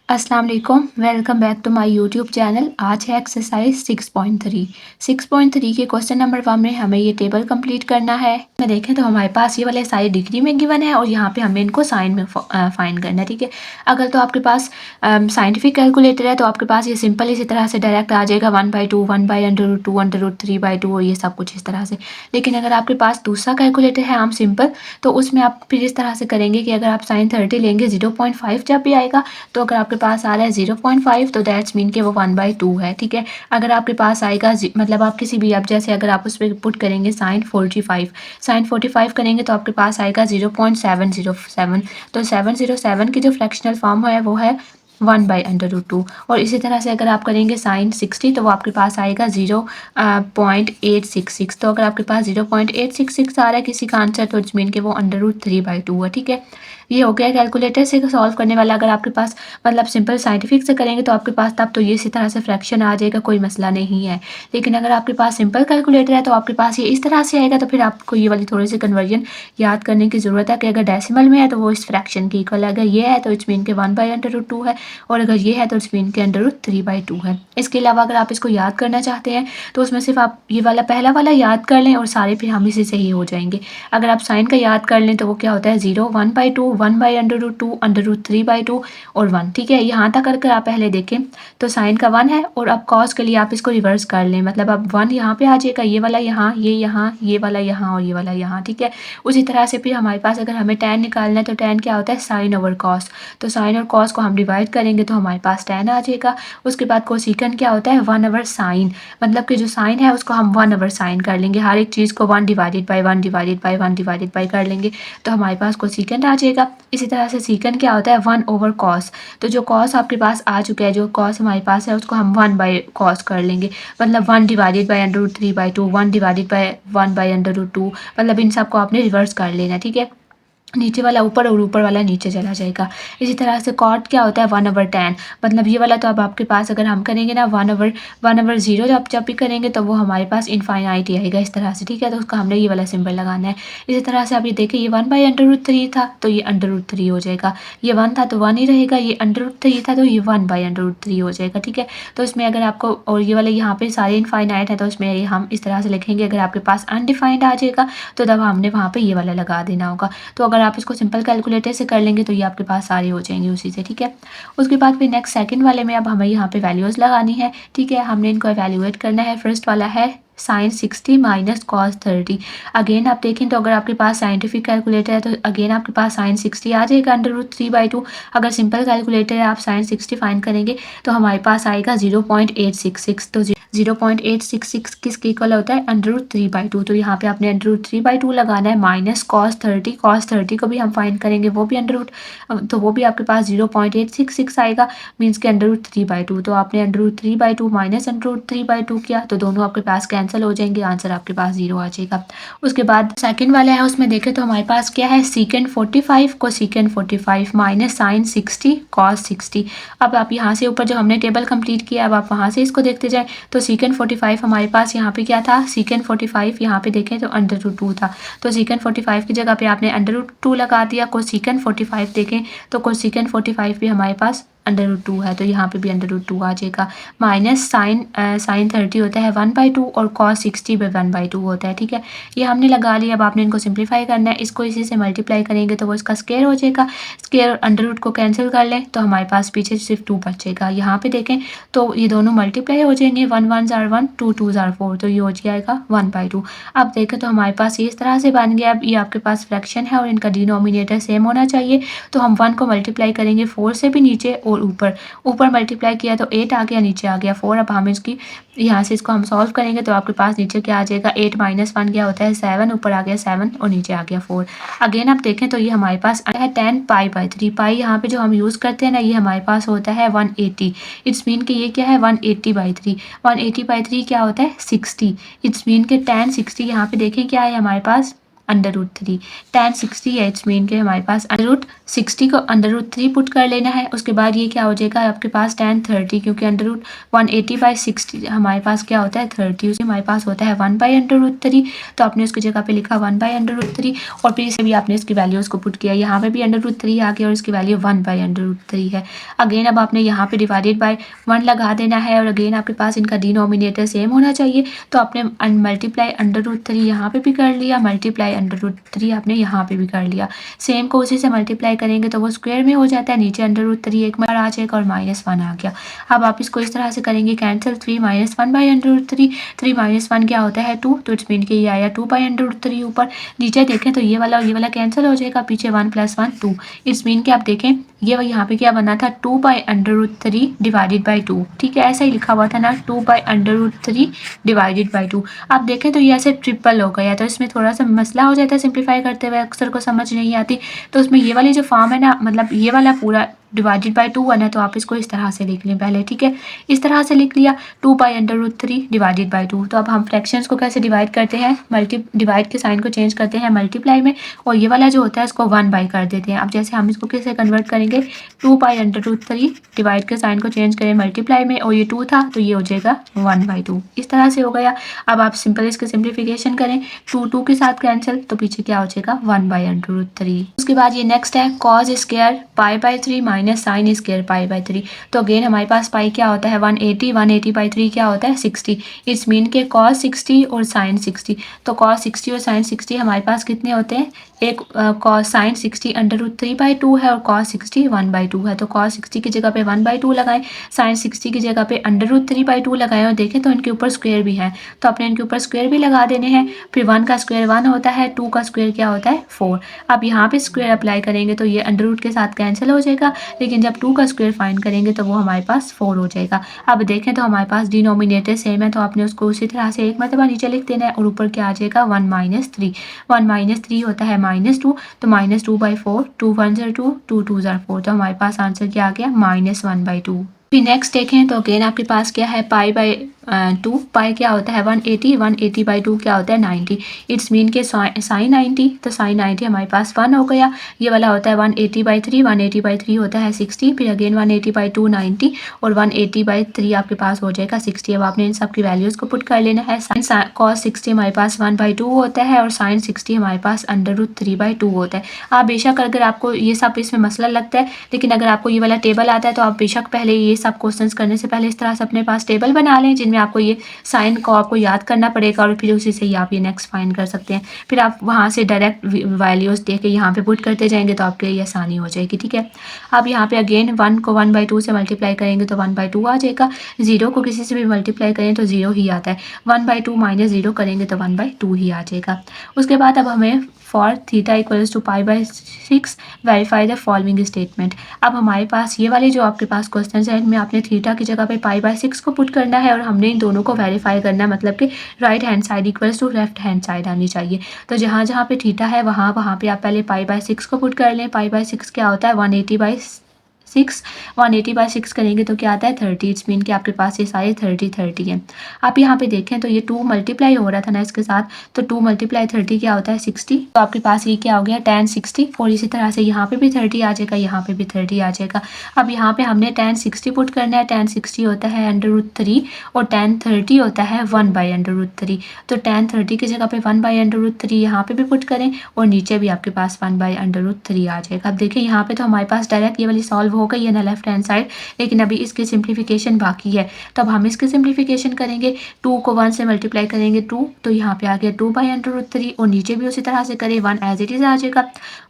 अस्सलाम वालेकुम, welcome back to my YouTube channel. आज है एक्सरसाइज 6.3। 6.3 के क्वेश्चन नंबर 1 में हमें ये टेबल कंप्लीट करना है। में देखें तो हमारे पास ये वाले सारे डिग्री में गिवन है और यहाँ पे हमें इनको साइन में फाइंड करना है। ठीक है, अगर तो आपके पास साइंटिफिक कैलकुलेटर है तो आपके पास ये सिंपल इसी तरह से डायरेक्ट आ जाएगा 1/2 1/√2 √3/2 और ये सब कुछ इस तरह से। लेकिन अगर आपके पास दूसरा कैलकुलेटर है आम सिंपल, तो उसमें आप फिर इस तरह से करेंगे कि अगर आप साइन 30 लेंगे 0.5 जब भी आएगा तो अगर आपके पास आ रहा है 0.5 तो दैट्स मीन कि वो 1/2 है। ठीक है, अगर आपके पास आएगा मतलब आप किसी भी अब जैसे अगर आप उस पर पुट करेंगे साइन 45 करेंगे तो आपके पास आएगा 0.707। तो 707 की जो फ्रैक्शनल फॉर्म है वो है 1/√2। और इसी तरह से अगर आप करेंगे साइन 60 तो वो आपके पास आएगा 0.866। तो अगर आपके पास 0.866 आ रहा है किसी का आंसर तो इट्स मीन कि वो √3/2 है। ठीक है, ये हो गया कैलकुलेटर से सॉल्व करने वाला। अगर आपके पास मतलब सिंपल साइंटिफिक से करेंगे तो आपके पास तब तो ये इसी तरह से फ्रैक्शन आ जाएगा, कोई मसला नहीं है। लेकिन अगर आपके पास सिंपल कैलकुलेटर है तो आपके पास ये इस तरह से आएगा, तो फिर आपको ये वाली थोड़ी सी कन्वर्जन याद करने की ज़रूरत है कि अगर डेसिमल में है तो वो इस फ्रैक्शन की इक्वल है, अगर ये है तो इट्स मीन के 1/√2 है और अगर ये है तो इट्स मीन के √3/2 है। इसके अलावा अगर आप इसको याद करना चाहते हैं तो उसमें सिर्फ आप ये वाला पहला वाला याद कर लें और सारे फिर हम इसी से ही हो जाएंगे। अगर आप साइन का याद कर लें तो वो क्या होता है 0 1/2 1/√2 √3/2 और 1। ठीक है, यहाँ तक कर आप पहले देखें तो साइन का 1 है और अब कॉस के लिए आप इसको रिवर्स कर लें, मतलब अब 1 यहाँ पे आ जाएगा, ये वाला यहाँ, ये यहाँ, ये वाला यहाँ और ये वाला यहाँ। ठीक है, उसी तरह से फिर हमारे पास अगर हमें tan निकालना है तो tan क्या होता है साइन ओवर कॉस। तो साइन और कॉस को हम डिवाइड करेंगे तो हमारे पास tan आ जाएगा। उसके बाद कोसिकेंट क्या होता है 1/sin, मतलब कि जो साइन है उसको हम 1/sin कर लेंगे, हर एक चीज़ को 1/1 कर लेंगे तो हमारे पास कोसिकेंट आ जाएगा। इसी तरह से सीकेंट क्या होता है 1/cos। तो जो cos आपके पास आ चुका है, जो cos हमारे पास है उसको हम 1/cos कर लेंगे, मतलब 1/√3/2 1/1/√2, मतलब इन सबको आपने रिवर्स कर लेना। ठीक है, नीचे वाला ऊपर और ऊपर वाला नीचे चला जाएगा। इसी तरह से कॉट क्या होता है 1/tan, मतलब ये वाला तो अब आपके पास अगर हम करेंगे ना 1/0 जब भी करेंगे तो वो हमारे पास इनफाइनाइट ही आएगा इस तरह से। ठीक है, तो उसका हमने ये वाला सिंबल लगाना है। इसी तरह से आप ये देखिए ये 1/√3 था तो ये √3 हो जाएगा, ये 1 था तो 1 ही रहेगा, ये √3 था तो ये 1/√3 हो जाएगा। ठीक है, तो इसमें अगर आपको और ये वाले यहाँ पे सारे इनफाइनाइट है तो इसमें ये हम इस तरह से लिखेंगे। अगर आपके पास अनडिफाइंड आ जाएगा तो तब हमने वहाँ पे ये वाला लगा देना होगा। तो अगर आप इसको सिंपल कैलकुलेटर से कर लेंगे तो ये आपके पास सारे हो जाएंगे उसी से। ठीक है, उसके बाद फिर नेक्स्ट सेकंड वाले में अब हमें यहाँ पे वैल्यूज़ लगानी है। ठीक है, हमने इनको एवेल्युएट करना है। फर्स्ट वाला है साइन 60 माइनस कॉस 30। अगेन आप देखें तो अगर आपके पास साइंटिफिक कैलकुलेटर है तो अगेन आपके पास साइन 60 आ जाएगा √3/2। अगर सिंपल कैलकुलेटर है आप साइन 60 फाइंड करेंगे तो हमारे पास आएगा 0.866। तो 0.866 किसके इक्वल होता है √3/2। तो यहाँ पे आपने √3/2 लगाना है माइनस कॉस 30 को भी हम फाइंड करेंगे, वो भी तो वो भी आपके पास 0.866 आएगा, मीन्स के √3/2। तो आपने √3/2 माइनस √3/2 किया तो दोनों आपके पास कैंसिल हो जाएंगे, आंसर आपके पास 0 आ जाएगा। उसके बाद सेकंड वाला है उसमें देखें तो हमारे पास क्या है सीकेंट 45 को सीकेंट 45 माइनस साइन 60 कॉस 60। अब आप यहाँ से ऊपर जो हमने टेबल कंप्लीट किया अब आप वहाँ से इसको देखते जाएं तो सीकेंट 45 हमारे पास यहाँ पे क्या था सीकेंट 45 यहाँ पे देखें तो √2 था, तो सीकेंट 45 की जगह पे आपने √2 लगा दिया। कोसिकेंट 45 देखें तो कोसिकेंट 45 भी हमारे पास √2 है तो यहाँ पे भी √2 आ जाएगा। माइनस साइन 30 होता है 1/2 और कॉस 60 भी 1/2 होता है। ठीक है, ये हमने लगा लिया। अब आपने इनको सिंप्लीफाई करना है, इसको इसी से मल्टीप्लाई करेंगे तो वो इसका स्क्वायर हो जाएगा। स्क्वायर अंडर को कैंसिल कर लें तो हमारे पास पीछे सिर्फ 2 बचेगा। यहाँ पे देखें तो ये दोनों मल्टीप्लाई हो जाएंगे, 1 1 जार 1 2 2 जार 4 तो ये हो जाएगा 1/2। अब देखें तो हमारे पास ये इस तरह से बन गया। अब ये आपके पास फ्रैक्शन है और इनका डिनोमिनेटर सेम होना चाहिए, तो हम 1 को मल्टीप्लाई करेंगे 4 से भी नीचे और ऊपर मल्टीप्लाई किया तो 8 आ गया, नीचे आ गया 4। अब हम इसकी यहाँ से इसको हम सॉल्व करेंगे तो आपके पास नीचे क्या आ जाएगा 8 माइनस 1 क्या होता है 7, ऊपर आ गया 7 और नीचे आ गया 4। अगेन आप देखें तो ये हमारे पास है 10π/3। पाई यहाँ पे जो हम यूज़ करते हैं ना ये हमारे पास होता है 180। इट्स मीन कि ये क्या है 180/3। 180/3 क्या होता है 60। इट्स मीन के tan 60 यहाँ पे देखें क्या है हमारे पास √3। tan 60 है, इट्स मीन के हमारे पास 60 को √3 पुट कर लेना है। उसके बाद ये क्या हो जाएगा आपके पास tan 30, क्योंकि √180/60 हमारे पास क्या होता है 30, उसे हमारे पास होता है 1/√3, तो आपने उसकी जगह पे लिखा 1/√3 और फिर इसे भी आपने इसकी वैल्यूज़ को पुट किया। यहाँ पे भी √3 आ गया और इसकी वैल्यू 1/√3 है। अगेन अब आपने यहाँ पे डिवाइडेड बाय 1 लगा देना है और अगेन आपके पास इनका डिनोमिनेटर सेम होना चाहिए, तो आपने मल्टीप्लाई √3 यहाँ पे भी कर लिया, मल्टीप्लाई √3 आपने यहाँ पे भी कर लिया। सेम को उसी से मल्टीप्लाई करेंगे तो वो स्क्वायर में हो जाता है, नीचे √3 एक बार आ जाएगा और -1 आ गया। अब आप इसको इस तरह से करेंगे कैंसिल, 3 - 1/√3, 3 - 1 क्या होता है 2, तो इट्स मीन कि ये आया 2/√3 ऊपर। नीचे देखें तो ये वाला कैंसिल हो जाएगा, पीछे 1 + 1 2, इट्स मीन कि आप देखें ये यहाँ पे क्या बना था 2/√3 डिवाइडेड बाई 2, ठीक है, ऐसा ही लिखा हुआ था ना 2/√3 डिवाइडेड बाई 2। आप देखें तो ये ऐसे ट्रिपल हो गया, तो इसमें थोड़ा सा मसला हो जाता है सिंप्लीफाई करते हुए, अक्सर को समझ नहीं आती, तो उसमें ये वाली जो फॉर्म है ना, मतलब ये वाला पूरा डिवाइडेड बाई 2 है ना, तो आप इसको इस तरह से लिख लें पहले, ठीक है, इस तरह से लिख लिया 2/√3 डिवाइडेड बाई 2। तो अब हम फ्रैक्शंस को कैसे डिवाइड करते हैं, डिवाइड के साइन को चेंज करते हैं मल्टीप्लाई में, और ये वाला जो होता है इसको 1/, कर देते हैं। अब जैसे हम इसको कैसे कन्वर्ट करेंगे, 2/√3 डिवाइड के साइन को चेंज करें मल्टीप्लाई में, और ये 2 था तो ये हो जाएगा 1/2, इस तरह से हो गया। अब आप सिंपल इसके सिंप्लीफिकेशन करें, 2 के साथ कैंसिल, तो पीछे क्या हो जाएगा 1/√3। उसके बाद ये नेक्स्ट है cos square π/3 minus sine square π/3। तो अगेन हमारे पास पाई क्या होता है 180, 180/3 क्या होता है 60, इट्स मीन के cos 60 और sin 60। तो cos 60 और sin 60 हमारे पास कितने होते हैं, एक cos sin 60 √3/2 है और cos 60 1/2 है, तो cos 60 की जगह पे 1/2 लगाएं, sin 60 की जगह पे √3/2 लगाएं, और देखें तो इनके ऊपर स्क्वायर भी है, तो अपने इनके ऊपर स्क्वायर भी लगा देने हैं। फिर 1 का स्क्वायर 1 होता है, 2 का स्क्वायर क्या होता है 4। अब यहाँ पे स्क्वायर अप्लाई करेंगे तो ये √ के साथ कैंसिल हो जाएगा, लेकिन जब 2 का स्क्वायर फाइंड करेंगे तो वो हमारे पास 4 हो जाएगा। अब देखें तो हमारे पास डिनोमिनेटर सेम है, तो आपने उसको उसी तरह से एक मरतबा नीचे लिख देना है, और ऊपर क्या आ जाएगा 1 - 3, 1 - 3 होता है -2, तो -2/4, 2 1 ज़ा 2, 2 2 ज़ा 4, तो हमारे पास आंसर क्या आ गया -1/2। फिर नेक्स्ट देखें तो अगेन आपके पास क्या है π/2, पाई क्या होता है 180, 180/2 क्या होता है 90, इट्स मीन के साइन 90, तो साइन 90 हमारे पास 1 हो गया। ये वाला होता है 180/3, 180/3 होता है 60, फिर अगेन 180/2 90, और 180/3 आपके पास हो जाएगा 60। अब आपने इन सब की वैल्यूज़ को पुट कर लेना है। साइन cos 60 हमारे पास 1/2 होता है और साइन 60 हमारे पास √3/2 होता है। आप बेशक अगर आपको ये सब इसमें मसला लगता है, लेकिन अगर आपको ये वाला टेबल आता है तो आप बेशक पहले ये सब क्वेश्चंस करने से पहले इस तरह से अपने पास टेबल बना लें, जिनमें आपको ये साइन को आपको याद करना पड़ेगा, और फिर उसी से ही आप ये नेक्स्ट फाइंड कर सकते हैं। फिर आप वहाँ से डायरेक्ट वैल्यूज़ दे के यहाँ पे पुट करते जाएंगे तो आपके लिए आसानी हो जाएगी, ठीक है। अब यहाँ पे अगेन 1 को 1/2 से मल्टीप्लाई करेंगे तो 1/2 आ जाएगा, 0 को किसी से भी मल्टीप्लाई करें तो 0 ही आता है, 1/2 - 0 करेंगे तो 1/2 ही आ जाएगा। उसके बाद अब हमें for theta equals to π/6 verify the following statement. अब हमारे पास ये वाले जो आपके पास क्वेश्चन है, इनमें आपने थीटा की जगह पे π/6 को पुट करना है, और हमने इन दोनों को वेरीफाई करना है, मतलब कि right hand side equals to left hand side आनी चाहिए। तो जहाँ जहाँ पे थीटा है वहाँ पे आप पहले π/6 को पुट कर लें। π/6 क्या होता है 180/6, 180/6 करेंगे तो क्या आता है 30, इट्स मीन कि आपके पास ये सारे 30 हैं। आप यहाँ पे देखें तो ये 2 मल्टीप्लाई हो रहा था ना इसके साथ, तो 2 × 30 क्या होता है 60, तो आपके पास ये क्या हो गया tan 60, और इसी तरह से यहाँ पे भी 30 आ जाएगा, यहाँ पे भी 30 आ जाएगा। अब यहाँ पे हमने tan 60 पुट करना है, tan 60 होता है √3 और tan 30 होता है 1/√3, तो tan 30 की जगह पे 1/√3 यहाँ पे भी पुट करें, और नीचे भी आपके पास 1/√3 आ जाएगा। अब देखिए यहाँ पे तो हमारे पास डायरेक्ट ये वाली सॉल्व हो गई है ना लेफ्ट हैंड साइड, लेकिन अभी इसकी सिंप्लीफिकेशन बाकी है, तो अब हम इसकी सिंप्लीफिकेशन करेंगे। 2 को 1 से मल्टीप्लाई करेंगे 2, तो यहाँ पे आ गया 2/√3, और नीचे भी उसी तरह से करें 1 एज इट इज़ आ जाएगा।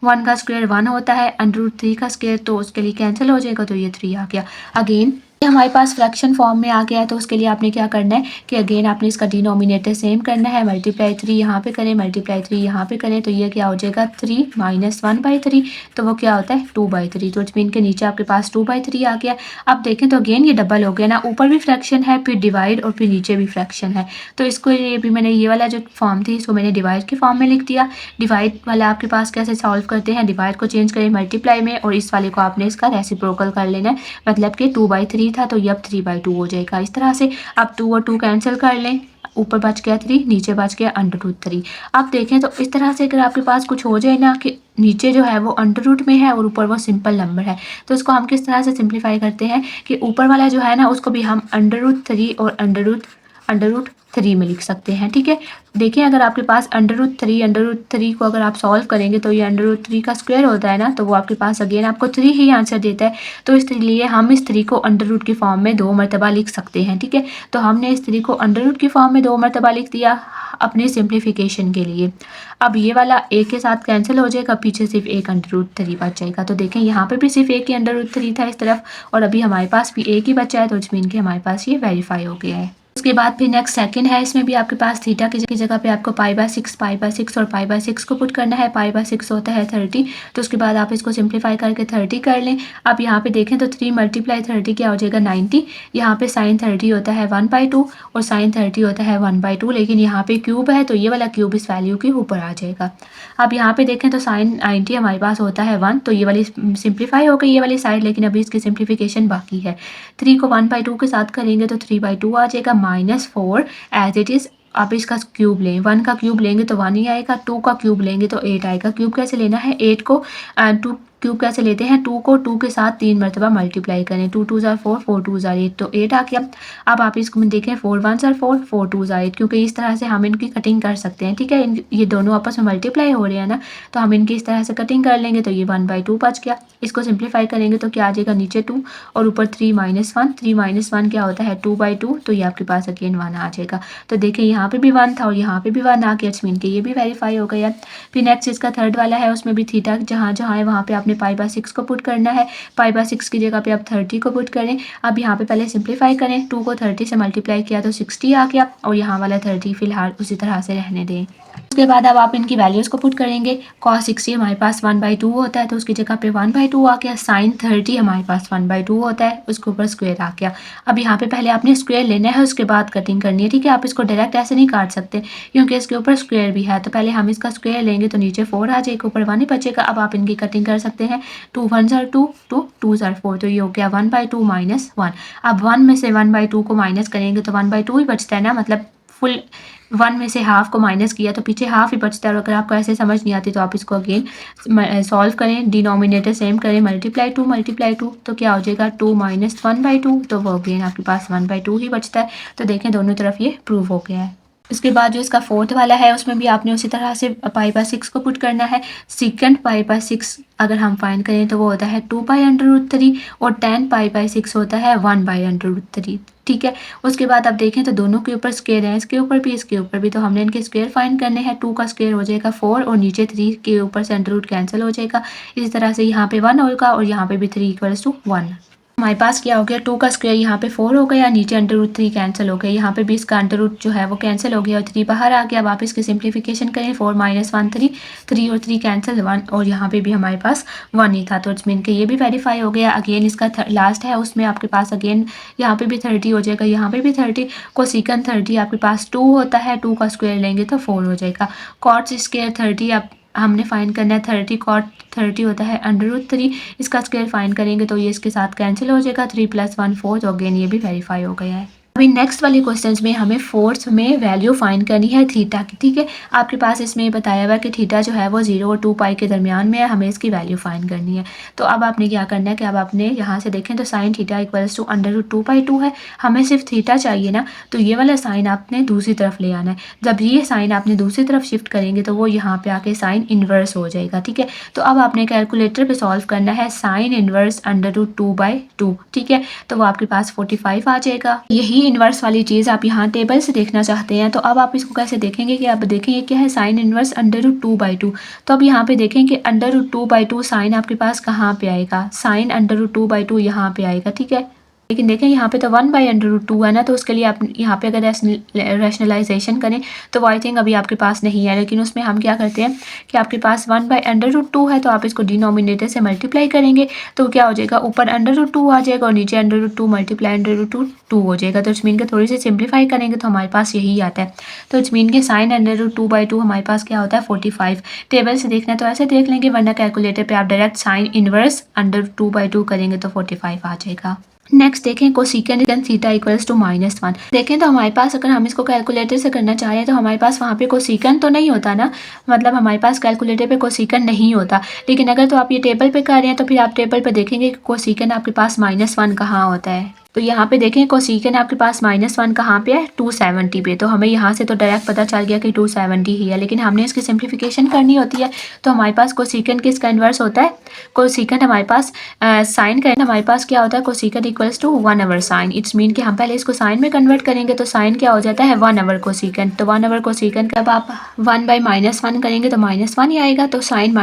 1 का स्क्वायर 1 होता है, √3 का स्क्वायर तो उसके लिए कैंसिल हो जाएगा, तो ये 3 आ गया। अगेन हमारे पास फ्रैक्शन फॉर्म में आ गया है, तो उसके लिए आपने क्या करना है कि अगेन आपने इसका डिनोमिनेटर सेम करना है, मल्टीप्लाई 3 यहाँ पे करें, मल्टीप्लाई 3 यहाँ पे करें, तो ये क्या हो जाएगा 3 - 1/3, तो वो क्या होता है 2/3, तो इट्स मीन के नीचे आपके पास 2/3 आ गया। अब देखें तो अगेन ये डबल हो गया ना, ऊपर भी फ्रैक्शन है, फिर डिवाइड, और फिर नीचे भी फ्रैक्शन है, तो इसको ये भी मैंने ये वाला जो फॉर्म थी इसको मैंने डिवाइड के फॉर्म में लिख दिया। डिवाइड वाला आपके पास कैसे सॉल्व करते हैं, डिवाइड को चेंज करें मल्टीप्लाई में, और इस वाले को आपने इसका रेसिप्रोकल कर लेना है, मतलब कि 2/3 था तो ये अब 3/2 हो जाएगा। इस तरह से आप 2 और 2 कैंसिल कर लें, ऊपर बच गया 3, नीचे बच गया √3। अब देखें तो इस तरह से अगर आपके पास कुछ हो जाए ना कि नीचे जो है वो अंडर रूट में है और ऊपर वो सिंपल नंबर है, तो इसको हम किस तरह से सिंप्लीफाई करते हैं कि ऊपर वाला जो है ना उसको भी हम √3 और √3 में लिख सकते हैं। ठीक है, देखिए अगर आपके पास √3 को अगर आप सॉल्व करेंगे तो ये √3 का स्क्वायर होता है ना, तो वो आपके पास अगेन आपको 3 ही आंसर देता है। तो इसलिए हम इस 3 को अंडर रूट की फॉर्म में 2 मरतबा लिख सकते हैं। ठीक है, तो हमने इस 3 को अंडर रूट की फॉर्म में 2 मरतबा लिख दिया अपने सिंप्लीफिकेशन के लिए। अब ये वाला एक के साथ कैंसिल हो जाएगा, पीछे सिर्फ एक √3 बच जाएगा। तो देखें यहाँ पे भी सिर्फ एक ही √3 था इस तरफ, और अभी हमारे पास भी एक ही बचा है, तो इट्स मीन कि हमारे पास ये वेरीफाई हो गया है। उसके बाद फिर नेक्स्ट सेकंड है, इसमें भी आपके पास थीटा की जगह पे आपको पाई/6 और पाई/6 को पुट करना है। पाई/6 होता है 30, तो उसके बाद आप इसको सिंप्लीफाई करके 30 कर लें। अब यहाँ पे देखें तो 3 × 30 क्या हो जाएगा 90। यहाँ पे साइन 30 होता है 1/2 और साइन 30 होता है 1/2, लेकिन यहाँ पे क्यूब है तो ये वाला क्यूब इस वैल्यू के ऊपर आ जाएगा। अब यहाँ पे देखें तो साइन 90 हमारे पास होता है 1, तो ये वाली सिंप्लीफाई हो गई ये वाली साइड, लेकिन अभी इसकी सिंप्लीफिकेशन बाकी है। 3 को 1/2 के साथ करेंगे तो 3/2 आ जाएगा, -4 एज इट इज़। आप इसका क्यूब लें, 1 का क्यूब लेंगे तो 1 ही आएगा, 2 का क्यूब लेंगे तो 8 आएगा। क्यूब कैसे लेना है, 8 को 2 क्यूब कैसे लेते हैं, 2 को 2 के साथ 3 मरतबा मल्टीप्लाई करें। 2 2 ज़ार 4, 4 2 ज़ार 8, तो 8 आ गया। अब आप इसको देखें 4 1 ज़ार 4, 4 2 ज़ार 8, क्योंकि इस तरह से हम इनकी कटिंग कर सकते हैं। ठीक है, ये दोनों आपस में मल्टीप्लाई हो रहे हैं ना, तो हम इनकी इस तरह से कटिंग कर लेंगे, तो ये 1/2 बच गया। इसको सिंप्लीफाई करेंगे तो क्या आ जाएगा, नीचे 2 और ऊपर 3 - 1। 3 - 1 क्या होता है 2/2, तो ये आपके पास अगेन 1 आ जाएगा। तो देखिए यहाँ पे भी 1 था और यहाँ पे भी 1 आ गया, इट्स मीन कि ये भी वेरीफाई हो गया। फिर नेक्स्ट इसका थर्ड वाला है, उसमें भी थीटा जहाँ जहाँ है वहाँ पे आपने पाई/6 को पुट करना है। पाई/6 की जगह पे आप 30 को पुट करें। अब यहाँ पे पहले सिंप्लीफाई करें, 2 को 30 से मल्टीप्लाई किया तो 60 आ गया, और यहाँ वाला 30 फिलहाल उसी तरह से रहने दें। उसके बाद अब आप इनकी वैल्यूज़ को पुट करेंगे। cos 60 हमारे पास 1/2 होता है, तो उसकी जगह पे 1/2 आ गया। साइन 30 हमारे पास 1/2 होता है, उसके ऊपर स्क्वायर आ गया। अब यहाँ पे पहले आपने स्क्वायर लेना है, उसके बाद कटिंग करनी है। ठीक है, आप इसको डायरेक्ट ऐसे नहीं काट सकते क्योंकि इसके ऊपर स्क्वायर भी है, तो पहले हम इसका स्क्वायर लेंगे तो नीचे 4 आ जाएगा, ऊपर 1 ही बचेगा। अब आप इनकी कटिंग कर सकते हैं, 2 1 ज़ार 2, 2 ज़ार 4, तो ये हो गया 1/2 - 1। अब 1 में से 1/2 को माइनस करेंगे तो 1/2 ही बचता है ना, मतलब फुल 1 में से हाफ को माइनस किया तो पीछे हाफ ही बचता है। और अगर आपको ऐसे समझ नहीं आती तो आप इसको अगेन सॉल्व करें, डिनोमिनेटर सेम करें, ×2 तो क्या हो जाएगा 2 - 1/2, तो वो अगेन आपके पास 1/2 ही बचता है। तो देखें दोनों तरफ ये प्रूव हो गया है। उसके बाद जो इसका फोर्थ वाला है उसमें भी आपने उसी तरह से पाई/6 को पुट करना है। सेकंड पाई/6 अगर हम फाइंड करें तो वो होता है 2π√3 और 10 पाई/6 होता है 1/√3। ठीक है, उसके बाद आप देखें तो दोनों के ऊपर स्क्वायर है, इसके ऊपर भी इसके ऊपर भी, तो हमने इनके स्क्वायर फाइंड करने हैं। 2 का स्क्वायर हो जाएगा 4 और नीचे 3 के ऊपर से अंडर रूट कैंसिल हो जाएगा। इसी तरह से यहाँ पे 1 होगा और यहाँ पे भी 3 = 1। हमारे पास क्या हो गया, 2 का स्क्वायर यहाँ पे 4 हो गया, नीचे √3 कैंसिल हो गया, यहाँ पे भी इसका अंडर रूट जो है वो कैंसिल हो गया और 3 बाहर आ गया। अब आप इसकी सिंप्लीफिकेशन करें, 4 - 1 3, 3 और 3 कैंसिल 1, और यहाँ पे भी हमारे पास 1 ही था, तो इट्स मीन कि ये भी वेरीफाई हो गया। अगेन इसका लास्ट है, उसमें आपके पास अगेन यहाँ पे भी 30 हो जाएगा, यहाँ पे भी 30, कोसेकंड 30 आपके पास 2 होता है, 2 का स्क्वायर लेंगे तो 4 हो जाएगा। कॉट स्क्वायर 30 आप हमने फाइंड करना है, 30 cot 30 होता है √3, इसका स्क्वायर फाइंड करेंगे तो ये इसके साथ कैंसिल हो जाएगा, 3 + 1 4, तो अगेन ये भी वेरीफाई हो गया है। अभी नेक्स्ट वाले क्वेश्चंस में हमें फोर्थ में वैल्यू फाइंड करनी है थीटा की। ठीक है, आपके पास इसमें बताया हुआ है कि थीटा जो है वो 0 और 2π के दरमियान में है, हमें इसकी वैल्यू फाइंड करनी है। तो अब आपने क्या करना है कि अब आपने यहाँ से देखें तो साइन थीटा = √2/2 है, हमें सिर्फ थीटा चाहिए ना, तो ये वाला साइन आपने दूसरी तरफ ले आना है। जब ये साइन आपने दूसरी तरफ शिफ्ट करेंगे तो वो यहाँ पे आके साइन इन्वर्स हो जाएगा। ठीक है, तो अब आपने कैलकुलेटर पे सॉल्व करना है साइन इन्वर्स √2/2। ठीक है, तो वो आपके पास 45 आ जाएगा। यही इन्वर्स वाली चीज़ आप यहाँ टेबल से देखना चाहते हैं, तो अब आप इसको कैसे देखेंगे कि आप देखेंगे क्या है साइन इन्वर्स √2/2। तो अब यहाँ पे देखें कि √2/2 साइन आपके पास कहाँ पे आएगा, साइन √2/2 यहाँ पे आएगा। ठीक है, लेकिन देखें यहाँ पे तो 1/√2 है ना, तो उसके लिए आप यहाँ पे अगर रैशनलाइजेशन करें तो वो आई थिंक अभी आपके पास नहीं है, लेकिन उसमें हम क्या करते हैं कि आपके पास 1/√2 है, तो आप इसको डिनोमिनेटर से मल्टीप्लाई करेंगे तो क्या हो जाएगा, ऊपर √2 आ जाएगा और नीचे √2 × √2 हो जाएगा। तो इट्स मीन के थोड़ी सी सिंप्लीफाई करेंगे तो हमारे पास यही आता है। तो इट्स मीन के साइन √2/2 हमारे पास क्या होता है 45। टेबल से देखना है तो ऐसे देख लेंगे, वरना कैलकुलेटर पर आप डायरेक्ट साइन इन्वर्स √2/2 करेंगे तो 45 आ जाएगा। नेक्स्ट देखें कोसिकेंड थीटा इक्वल्स टू -1। देखें तो हमारे पास अगर हम इसको कैलकुलेटर से करना चाहें तो हमारे पास वहाँ पे कोसिकेंड तो नहीं होता ना, मतलब हमारे पास कैलकुलेटर पे कोसिकेंड नहीं होता। लेकिन अगर तो आप ये टेबल पे कर रहे हैं तो फिर आप टेबल पे देखेंगे कि कोसिकेंड आपके पास -1 कहाँ होता है। तो यहाँ पे देखें कोसिकेंड आपके पास -1 कहाँ पे है, 270 पे। तो हमें यहाँ से तो डायरेक्ट पता चल गया कि 270 ही है, लेकिन हमने इसकी सिंप्लीफिकेशन करनी होती है। तो हमारे पास कोसिकेंड किसका इन्वर्स होता है, कोसिकेंड हमारे पास साइन का हमारे पास क्या होता है, cosecant equals to 1/, sine. Its mean कि हम पहले इसको साइन में कन्वर्ट करेंगे तो साइन क्या हो जाता है, 1/, कोसिकेंड। तो 1/, कोसिकेंड जब आप 1/-1 करेंगे तो -1 ही आएगा। तो साइन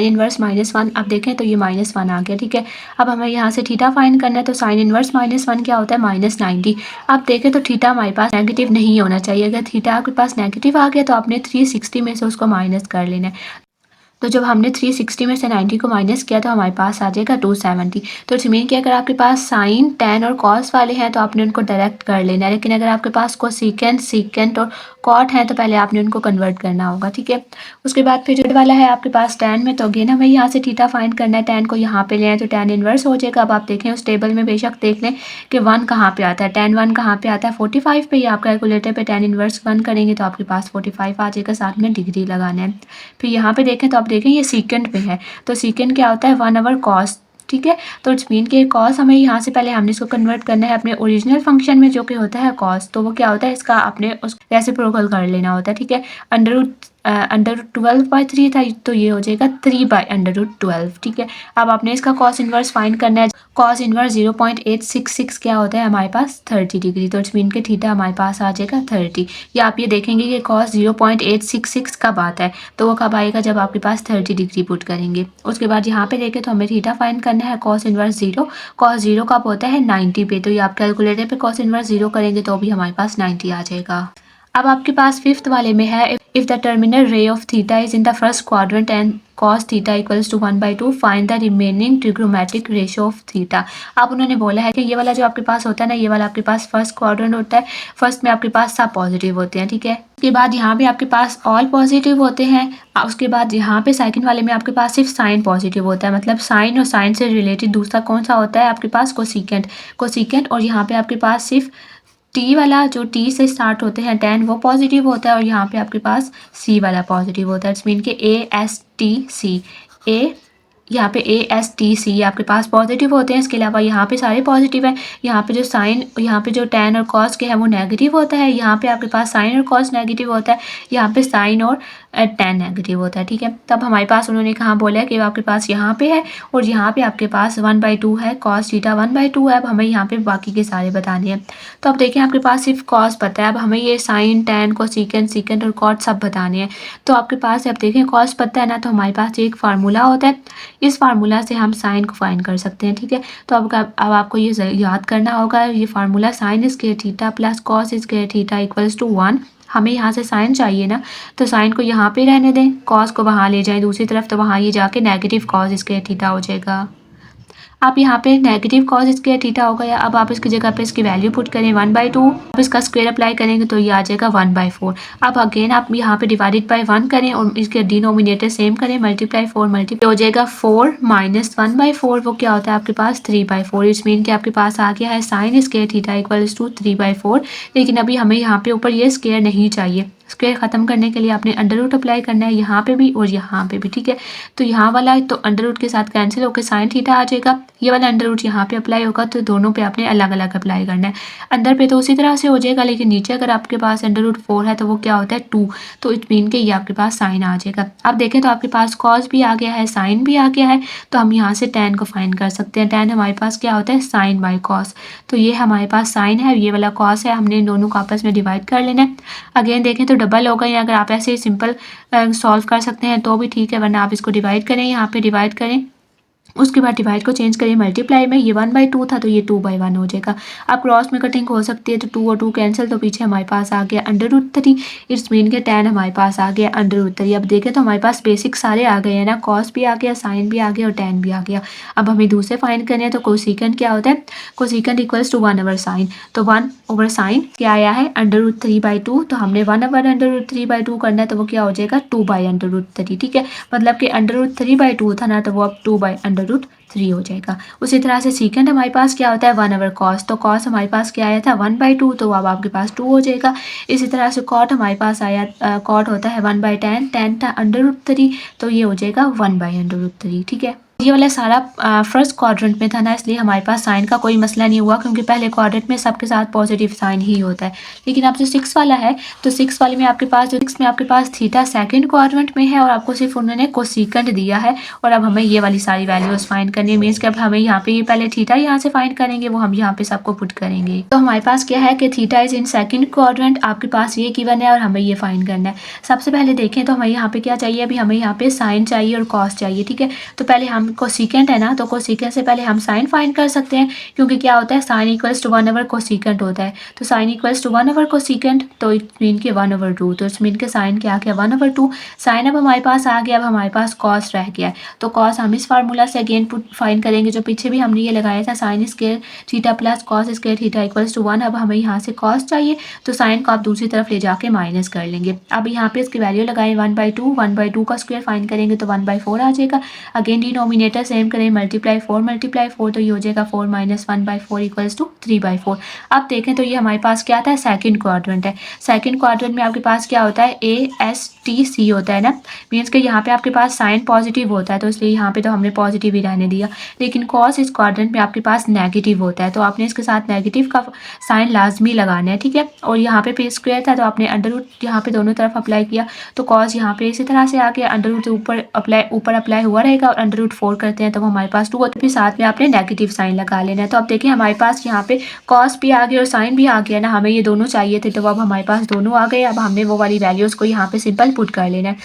इनवर्स -1, अब देखें तो ये -1 आ गया, ठीक है। अब हमें यहाँ से थीटा फाइंड करना है, तो साइन इनवर्स -1 क्या होता है, -90। अब देखें तो थीटा हमारे पास नेगेटिव नहीं होना चाहिए। अगर थीटा आपके पास नेगेटिव आ गया तो आपने 360 में से उसको माइनस कर लेना है। तो जब हमने 360 में से 90 को माइनस किया तो हमारे पास आ जाएगा 270। तो इट्स मीन कि अगर आपके पास साइन, टैन और कॉस वाले हैं तो आपने उनको डायरेक्ट कर लेना है, लेकिन अगर आपके पास कोसिकेंड, सीकेंड और कॉट है तो पहले आपने उनको कन्वर्ट करना होगा, ठीक है। उसके बाद फिर जो वाला है आपके पास टैन में, तो अगेन हमें यहाँ से थीटा फाइंड करना है। टैन को यहाँ पे ले आए तो टैन इनवर्स हो जाएगा। अब आप देखें उस टेबल में बेशक देख लें कि 1 कहाँ पे आता है, टैन 1 कहाँ पे आता है, 45 पे। ही आप कैलकुलेटर पे टैन इनवर्स 1 करेंगे तो आपके पास 45 आ जाएगा, साथ में डिग्री लगाना है। फिर यहाँ पे देखें तो आप देखें ये सीकेंड पे है, तो सीकेंड क्या होता है, 1/, कॉस, ठीक है। तो इट्स मीन कि कॉस हमें यहाँ से पहले हमने इसको कन्वर्ट करना है अपने ओरिजिनल फंक्शन में जो कि होता है कॉस। तो वो क्या होता है, इसका अपने उस रेसिप्रोकल कर लेना होता है, ठीक है। √12/3 था तो ये हो जाएगा 3/√12, ठीक है। अब आपने इसका कॉस इनवर्स फाइंड करना है। कॉस इनवर्स 0.866 क्या होता है हमारे पास, 30 डिग्री। तो इट्स मीन के थीटा हमारे पास आ जाएगा 30। या आप ये देखेंगे कि कॉस 0.866 कब आता है, तो वो कब आएगा, जब आपके पास 30 डिग्री पुट करेंगे। उसके बाद यहाँ पे देखें तो हमें थीटा फाइंड करना है, कॉस इनवर्स 0। कॉस 0 कब होता है, 90 पे। तो ये आप कैलकुलेटर पे कॉस इनवर्स 0 करेंगे तो भी हमारे पास 90 आ जाएगा। अब आपके पास फिफ्थ वाले में है, if the terminal ray of theta is in the first quadrant and cos theta equals to 1/2, find the remaining trigonometric ratio of theta. अब उन्होंने बोला है कि ये वाला जो आपके पास होता है ना, ये वाला आपके पास फर्स्ट क्वाड्रेंट होता है, फर्स्ट में आपके पास सब पॉजिटिव होते हैं, ठीक है। उसके बाद यहाँ पे आपके पास ऑल पॉजिटिव होते हैं। उसके बाद यहाँ पे सेकंड वाले में आपके पास सिर्फ साइन पॉजिटिव होता है, मतलब साइन और साइन से रिलेटेड दूसरा कौन सा होता है आपके पास, कोसिकेंट। और यहाँ पे आपके पास सिर्फ टी वाला जो टी से स्टार्ट होते हैं टैन वो पॉजिटिव होता है, और यहाँ पे आपके पास सी वाला पॉजिटिव होता है। इट्स मीन के ASTC, ए यहाँ पे ASTC आपके पास पॉजिटिव होते हैं। इसके अलावा यहाँ पे सारे पॉजिटिव है। यहाँ पे जो साइन, यहाँ पे जो टैन और कॉस के है वो नेगेटिव होता है। यहाँ पे आपके पास साइन और कॉस नेगेटिव होता है, यहाँ पे साइन और टैन नेगेटिव होता है, ठीक है। तब हमारे पास उन्होंने कहाँ बोला है कि आपके पास यहाँ पे है और यहाँ पे आपके पास 1/2 है, कॉस थीटा 1/2 है। अब हमें यहाँ पे बाकी के सारे बताने हैं। तो अब देखें आपके पास सिर्फ कॉस पता है, अब हमें ये साइन, टैन, कोसिकेंड, सीकेंड और कॉट सब बताने हैं। तो आपके पास अब देखें कॉस पता है ना, तो हमारे पास एक फार्मूला होता है, इस फार्मूला से हम साइन को फाइंड कर सकते हैं, ठीक है। तो अब आपको ये याद करना होगा, ये formula sine square theta plus cos square theta equals to 1। हमें यहाँ से साइन चाहिए ना, तो साइन को यहाँ पे रहने दें, कॉस को वहाँ ले जाएं दूसरी तरफ, तो वहाँ ये जाके नेगेटिव कॉस स्क्वायर थीटा हो जाएगा। आप यहाँ पे नेगेटिव कॉस स्क्वायर थीटा हो गया। अब आप इसकी जगह पे इसकी वैल्यू पुट करें 1/2, आप इसका स्क्वायर अप्लाई करेंगे तो ये आ जाएगा 1/4। अब अगेन आप यहाँ पे डिवाइडेड बाय 1 करें और इसके डिनोमिनेटर सेम करें, मल्टीप्लाई 4 मल्टीप्लाई हो जाएगा 4 माइनस 1/4, वो क्या होता है आपके पास 3/4। इट्स मीन कि आपके पास आ गया है sine square theta equals to 3/4। लेकिन अभी हमें यहाँ पे ऊपर ये स्क्वायर नहीं चाहिए, स्क्वायर ख़त्म करने के लिए आपने अंडर रूट अप्लाई करना है यहाँ पे भी और यहाँ पे भी, ठीक है। तो यहाँ वाला तो अंडर रूट के साथ कैंसिल होकर साइन थीटा आ जाएगा, ये वाला अंडर रूट यहाँ पे अप्लाई होगा, तो दोनों पे आपने अलग अलग अप्लाई करना है। अंदर पे तो उसी तरह से हो जाएगा, लेकिन नीचे अगर आपके पास अंडर रूट 4 है तो वो क्या होता है 2, तो इट मीन के ये आपके पास साइन आ जाएगा। अब देखें तो आपके पास कॉस भी आ गया है, साइन भी आ गया है, तो हम यहाँ से टैन को फाइंड कर सकते हैं। टैन हमारे पास क्या होता है, साइन बाई कॉस। तो ये हमारे पास साइन है, ये वाला कॉस है, हमने इन दोनों को आपस में डिवाइड कर लेना है। अगेन देखें तो डबल होगा, या अगर आप ऐसे ही सिंपल सॉल्व कर सकते हैं तो भी ठीक है, वरना आप इसको डिवाइड करें, यहाँ पे डिवाइड करें, उसके बाद डिवाइड को चेंज करिए मल्टीप्लाई में, ये 1/2 था तो ये 2/1 हो जाएगा। अब क्रॉस में कटिंग हो सकती है तो 2 और 2 कैंसिल, तो पीछे हमारे पास आ गया √3। इट्स मीन के टैन हमारे पास आ गया √3। अब देखें तो हमारे पास बेसिक सारे आ गए हैं ना, कॉस भी आ गया, साइन भी आ गया और टैन भी आ गया। अब हमें दूसरे फाइंड करने हैं, तो कोसिकेंड क्या होता है, कोसिकेंड इक्वल्स टू 1/sin। तो 1/sin क्या आया है √3/2, तो हमने 1/√3/2 करना है, तो वो क्या हो जाएगा 2/√3, ठीक है। मतलब कि √3/2 था ना, तो वो अब 2/√3 √3 हो जाएगा। उसी तरह से सीकेंड हमारे पास क्या होता है 1/cos, तो cos हमारे पास क्या आया था 1/2, तो अब आपके पास 2 हो जाएगा। इसी तरह से cot हमारे पास आया cot होता है 1/tan, tan था √3, तो ये हो जाएगा 1/√3। ठीक है, ये वाला सारा फर्स्ट क्वाड्रेंट में था ना, इसलिए हमारे पास साइन का कोई मसला नहीं हुआ, क्योंकि पहले क्वाड्रेंट में सबके साथ पॉजिटिव साइन ही होता है। लेकिन अब जो 6 वाला है, तो 6 वाले में आपके पास थीटा सेकंड क्वाड्रेंट में है और आपको सिर्फ उन्होंने कोसिकेंट दिया है। और अब हमें ये वाली सारी वैल्यूज फाइंड करनी है, मीन्स कि अब हमें यहाँ पे ये पहले थीटा यहाँ से फाइंड करेंगे, वो हम यहाँ पे सबको पुट करेंगे। तो हमारे पास क्या है कि theta is in second quadrant, आपके पास ये गिवन है और हमें ये फाइंड करना है। सबसे पहले देखें तो हमें यहाँ पे क्या चाहिए, अभी हमें यहाँ पे साइन चाहिए और कॉस चाहिए। ठीक है, तो पहले हम कोसिकेंट है ना, तो कोसिकेंट से पहले हम साइन फाइंड कर सकते हैं, क्योंकि क्या होता है साइन इक्वल्स टू 1/कोसिकेंट होता है। तो साइन इक्वल्स टू 1/कोसिकेंट, तो इट मीन के 1/2, तो इट्स मीन के साइन क्या आ गया 1/2। साइन अब हमारे पास आ गया, अब हमारे पास कॉस रह गया है, तो कॉस हम इस फार्मूला से अगेन पुट फाइंड करेंगे, जो पीछे भी हमने ये लगाया था sine square theta plus cos square theta equals to 1। अब हमें यहाँ से कॉस चाहिए, तो साइन को आप दूसरी तरफ ले जाके माइनस कर लेंगे। अब यहाँ पे इसकी वैल्यू लगाएं 1/2 का स्क्वायर फाइंड करेंगे तो 1/4 आ जाएगा। अगेन डिनोमिनेटर सेम करें, मल्टीप्लाई 4 तो ये हो जाएगा 4 - 1/4 इक्वल्स टू 3/4। अब देखें तो ये हमारे पास क्या आता है सेकंड क्वाड्रेंट है। सेकंड क्वाड्रेंट में आपके पास क्या होता है ASTC होता है ना, मीन्स कि यहाँ पे आपके पास साइन पॉजिटिव होता है, तो इसलिए यहाँ पे तो हमने पॉजिटिव ही रहने दिया। लेकिन कॉस इस क्वाड्रेंट में आपके पास नेगेटिव होता है, तो आपने इसके साथ नेगेटिव का साइन लाजमी लगाना है। ठीक है, और यहाँ पे स्क्वायर था, तो आपने अंडर यहाँ पे दोनों तरफ अप्लाई किया, तो कॉस यहाँ पे इसी तरह से आके अंडर ऊपर अप्लाई हुआ रहेगा, और √4 करते हैं तो हमारे पास 2 होता है, फिर साथ में आपने नेगेटिव साइन लगा लेना है। तो अब देखिए हमारे पास यहाँ पे कॉस भी आ गया और साइन भी आ गया ना, हमें ये दोनों चाहिए थे, तो अब हमारे पास दोनों आ गए। अब हमने वो वाली वैल्यूज़ को यहाँ पे सिंपल पुट कर लेना है।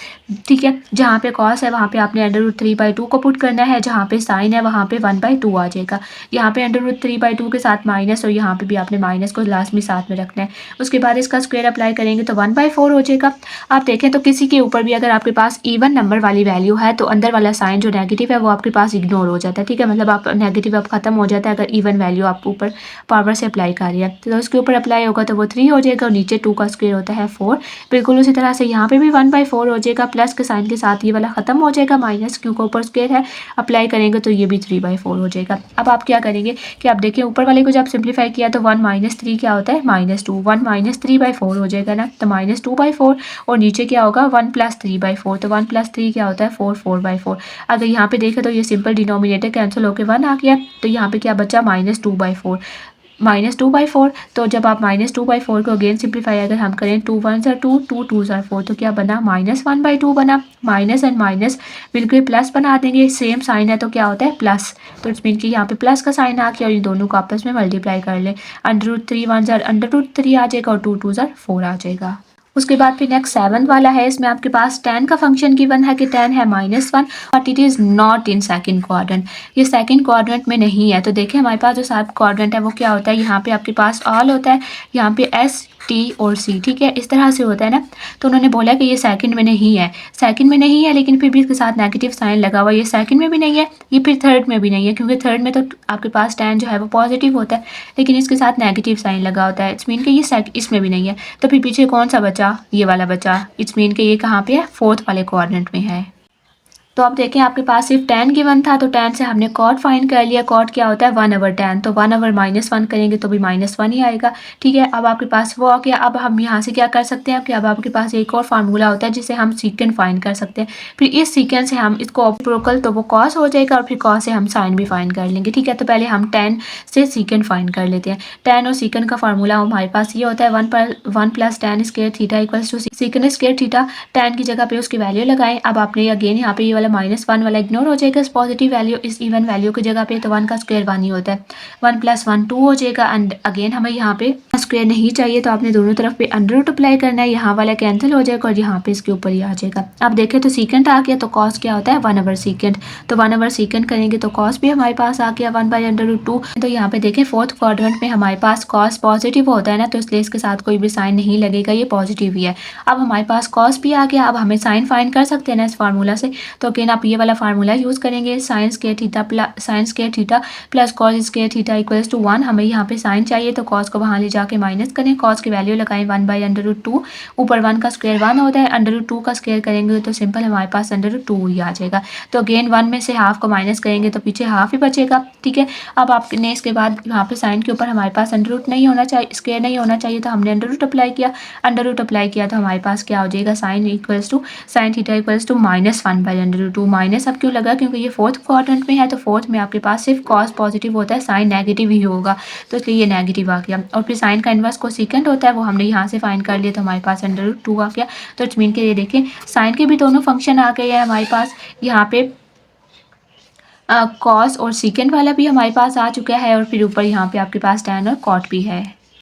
ठीक है, जहाँ पे कॉस है वहाँ पे आपने √3/2 को पुट करना है, जहाँ पे साइन है वहाँ पे 1/2 आ जाएगा। यहाँ पे √3/2 के साथ माइनस, और यहाँ पे भी आपने माइनस को लास्ट में साथ में रखना है। उसके बाद इसका स्क्वायर अप्लाई करेंगे तो 1/4 हो जाएगा। आप देखें तो किसी के ऊपर भी अगर आपके पास इवन नंबर वाली वैल्यू है, तो अंदर वाला साइन जो नेगेटिव है वो आपके पास इग्नोर हो जाता है। ठीक है, मतलब आप नेगेटिव अब खत्म हो जाता है अगर इवन वैल्यू आप ऊपर पावर से अप्लाई कर रही है, तो उसके ऊपर अप्लाई होगा तो वो 3 हो जाएगा, और नीचे 2 का स्क्वायर होता है 4। बिल्कुल उसी तरह से यहाँ पे भी 1/4 हो जाएगा, प्लस के साइन के साथ ये वाला खत्म हो जाएगा, माइनस क्योंकि ऊपर स्क्वायर है अप्लाई करेंगे तो ये भी 3/4 हो जाएगा। अब आप क्या करेंगे कि आप देखिए ऊपर वाले को जब सिंप्लीफाई किया तो 1 - 3 क्या होता है -2, 1 - 3/4 हो जाएगा ना, तो -2/4, और नीचे क्या होगा 1 + 3/4, तो 1 + 3 क्या होता है 4/4। अगर यहाँ पे देखें तो ये सिंपल डिनोमिनेटर कैंसिल होकर 1 आ गया, तो यहाँ पे क्या बचा -2/4, -2/4। तो जब आप -2/4 को अगेन सिंप्लीफाई अगर हम करें 2 1 2 2 2 4, तो क्या बना -1/2 बना। माइनस एंड माइनस मिलकर प्लस बना देंगे, सेम साइन है तो क्या होता है प्लस, तो इट्स मीन कि यहाँ पे प्लस का साइन आ गया, और ये दोनों को आपस में मल्टीप्लाई कर ले, √3 1 √3 आ जाएगा, और 2 2 4 आ जाएगा। उसके बाद फिर नेक्स्ट 7th वाला है, इसमें आपके पास tan का फंक्शन गिवन है कि tan है -1, but it is not in second quadrant, ये सेकंड क्वाड्रेंट में नहीं है। तो देखिए हमारे पास जो 7 क्वाड्रेंट है वो क्या होता है, यहाँ पे आपके पास ऑल होता है, यहाँ पे S T और C, ठीक है, इस तरह से होता है ना। तो उन्होंने बोला कि ये सेकंड में नहीं है, सेकंड में नहीं है, लेकिन फिर भी इसके साथ नेगेटिव साइन लगा हुआ, ये सेकंड में भी नहीं है, ये फिर थर्ड में भी नहीं है, क्योंकि थर्ड में तो आपके पास tan जो है वो पॉजिटिव होता है, लेकिन इसके साथ नेगेटिव साइन लगा होता है, इट्स मीन कि ये इसमें भी नहीं है। तो फिर पीछे कौन सा बचा, ये वाला बचा, इट्स मीन कि ये कहाँ पे है, फोर्थ वाले क्वाड्रेंट में है। तो अब देखें आपके पास सिर्फ tan गिवन था, तो tan से हमने cot फाइंड कर लिया। cot क्या होता है 1/tan, तो 1/-1 करेंगे तो भी -1 ही आएगा। ठीक है, अब आपके पास वो आ गया। अब हम यहाँ से क्या कर सकते हैं कि अब आपके पास एक और फार्मूला होता है जिसे हम सीकेंट फाइंड कर सकते हैं। फिर इस सीकेंट से हम इसको ऑपरोकल, तो वो cos हो जाएगा, और फिर cos से हम साइन भी फाइंड कर लेंगे। ठीक है, तो पहले हम tan से सीकेंट फाइंड कर लेते हैं। tan और सीकेंट का फार्मूला हमारे पास ये होता है 1 + tan square theta equals to secant square theta. tan की जगह पे उसकी वैल्यू लगाएं। अब आपने अगेन यहाँ पे ये वाला -1 वाला इग्नोर हो जाएगा, इस पॉजिटिव वैल्यू इस इवन वैल्यू की जगह पे, तो 1 का स्क्वायर 1 ही होता है, 1 + 1 2 हो जाएगा। एंड अगेन हमें यहाँ पे स्क्वायर नहीं चाहिए, तो आपने दोनों तरफ पे अंडर अप्लाई करना है, यहाँ वाला कैंसिल हो जाएगा और यहाँ पे इसके ऊपर ही आ जाएगा। अब देखें तो सीकेंट आ गया, तो कॉस क्या होता है 1/सीकेंट, तो 1/सीकेंट करेंगे तो कॉस भी हमारे पास आ गया 1/√2। तो यहाँ पे देखें फोर्थ क्वाड्रेंट में हमारे पास कॉस पॉजिटिव होता है ना, तो इसलिए इसके साथ कोई भी साइन नहीं लगेगा, ये पॉजिटिव ही है। अब हमारे पास कॉस भी आ गया, अब हमें साइन फाइंड कर सकते हैं ना इस फार्मूला से, तो अगेन आप ये वाला फार्मूला यूज़ करेंगे, sine square theta plus cos square theta equals to 1। हमें यहाँ पे साइन चाहिए, तो कॉस को वहाँ ले जाके के माइनस करें, कॉस की वैल्यू लगाएं 1/√2, ऊपर 1 का स्क्वायर 1 होता है, √2 का स्क्वायर करेंगे तो सिंपल हमारे पास √2 ही आ जाएगा। तो अगेन 1 में से हाफ को माइनस करेंगे तो पीछे हाफ ही बचेगा, ठीक है। अब आपने इसके बाद यहाँ पे साइन के ऊपर हमारे पास √ नहीं होना चाहिए, स्क्वायर नहीं होना चाहिए, तो हमने √ अप्लाई किया, √ किया तो हमारे पास क्या हो जाएगा, sine theta equals to -1/√2। Minus अब क्यों लगा, क्योंकि ये फोर्थ क्वाड्रेंट में है, तो फोर्थ में आपके पास सिर्फ कॉस पॉजिटिव होता है, साइन नेगेटिव ही होगा, तो इसलिए ये नेगेटिव आ गया। और फिर साइन का इन्वर्स को सीकेंट होता है, वो हमने यहाँ से फाइंड कर लिया, तो हमारे पास √2 आ गया। तो इट मीन के ये देखें साइन के भी दोनों फंक्शन आ गए हैं हमारे पास, यहाँ पे कॉस और सीकेंट वाला भी हमारे पास आ चुका है, और फिर ऊपर यहाँ पे आपके पास टैन और कॉट भी है।